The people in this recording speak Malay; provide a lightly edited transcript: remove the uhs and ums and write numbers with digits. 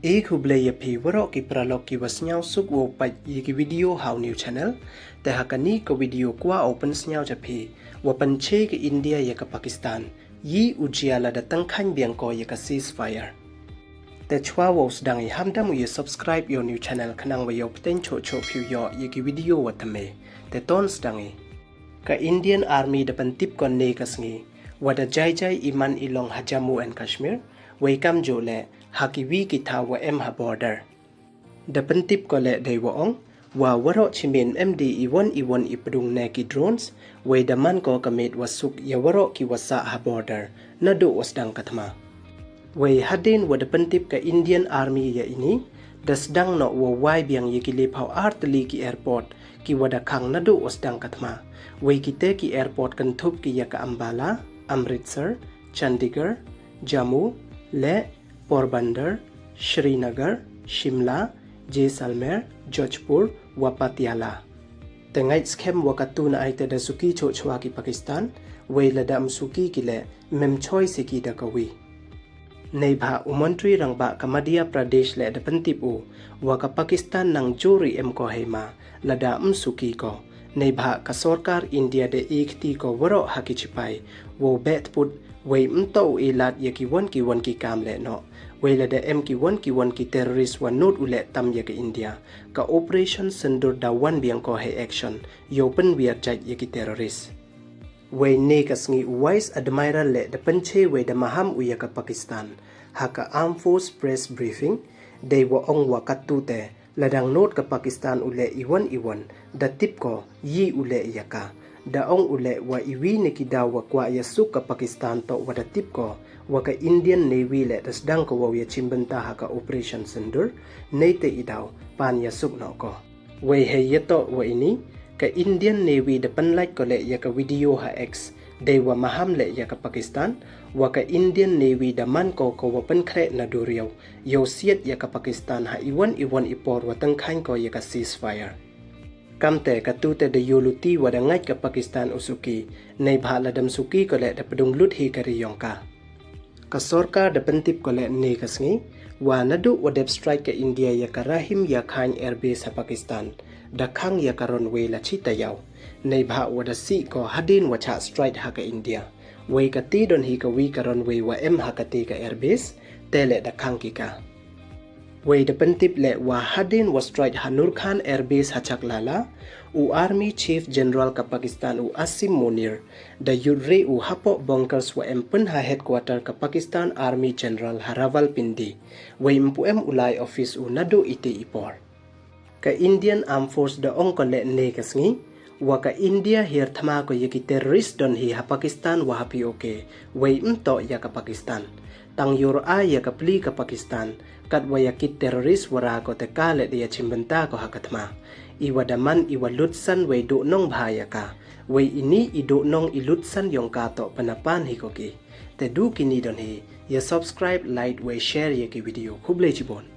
एक हुबले ये भी वरो की प्रलोक की वस्याव सुक वो पर ये वीडियो हाउ न्यू चैनल ते हकनी को वीडियो कुआ ओपन स्याव जभी वो पंचे के इंडिया ये का पाकिस्तान ये उजियाला द तंखान बियंग को ये का सीज फायर ते छुआ वो उस डांगी हमदम ये सब्सक्राइब यो न्यू चैनल खनांग वो यो पतें छो छो फिर यो ये की वीडियो वतमे ते टोन्स डांगी का इंडियन आर्मी द पंतिप को ने कसंगी वदा जाय जाय इमान इलोंग हजामू एंड कश्मीर वेकम जोले haki wi kita wa em ha border dapan tip ko le dei wa ong wa waro chimin md iwon ipdung ne ki drones we daman ko kamit wasuk ya waro ki wasa ha border na do wasdang kathma we hadin wa dapan tip ka Indian Army ya ini dasdang no wa wai biang ye ki le phau artli ki airport ki wada khang na do wasdang kathma we ki te ki airport kan thup ki ya ka Ambala Amritsar Chandigarh Jammu le Porbandar, Srinagar, Shimla, Jaisalmer, Jodhpur, wa Patiala. Tengai skem wakatu na aite da suki chochwa ki Pakistan, we ladam suki kile mem choi siki da kawi. Nei bha umantri rangba ka Madhya Pradesh le da pantipu wa ka Pakistan nang juri em ko hema ladam suki ko. Nei bha ka sarkar India de ikhti ko waro haki chipai wo bet put we mto ilat yakiwan ki kam le no. Wala da em ki wan ki terrorist wa not ule tam ya ke India ka operation sendur da wan biang ko he action yopen biar jaj ya ki terrorist we ne kasngi wise admiral le da panche we da maham uya ka Pakistan ha ka armed force press briefing de wa ong wa katu te ladang not ka Pakistan ule iwan da tip ko yi ule ya ka da ong ule wa iwi ne ki da wa kwa ya suk ka Pakistan to wa da tip ko wa ka Indian Navy le dasdang ko wa ya chimbanta ha ka operation sendur nei te idaw pan ya suk no ko we he yeto wa ini ka Indian Navy da panlight ko le ya ka video ha x de wa maham le ya ka Pakistan wa ka Indian Navy da man ko wa pan khre na duriyaw yo siat ya ka Pakistan ha iwan ipor wa tang khain ko ya ka ceasefire kamte ka tute de yuluti wa da ngai ka Pakistan usuki nei bhala dam suki ko le da padung lut hi ka riyong ka ka sarkar da pantip ko le ne kasngi wa nadu wa dep strike ka India ya ka Rahim ya Khan airbase ha Pakistan da khang ya ka runway la chi tayaw nei bha wa da si ko hadin wa cha strike ha ka India we ka ti don hi ka wi ka runway wa em ha ka ti ka airbase tele da khang ki ka we da pantip le wa hadin wa strike ha Nur Khan airbase ha chak lala u army chief general ka Pakistan u Asim Munir da yudre u hapo bunkers wa empen ha headquarter ka Pakistan Army General Harawal Pindi we impu em ulai office u nado ite ipor ka Indian Armed Force da ong ko le ne kasngi wa ka India her thama ko yeki terrorist don hi ha Pakistan wa hapi okay we mto ya ka Pakistan tang yor a ya ka pli ka Pakistan kat wa yakit terrorist wara ko te kale dia chimbanta ko hakathma iwa daman iwa lutsan we do nong bhaya ka we ini ido nong ilutsan yong ka to panapan hi ko ki te du kini don hi ya subscribe like we share ye ki video khuble jibon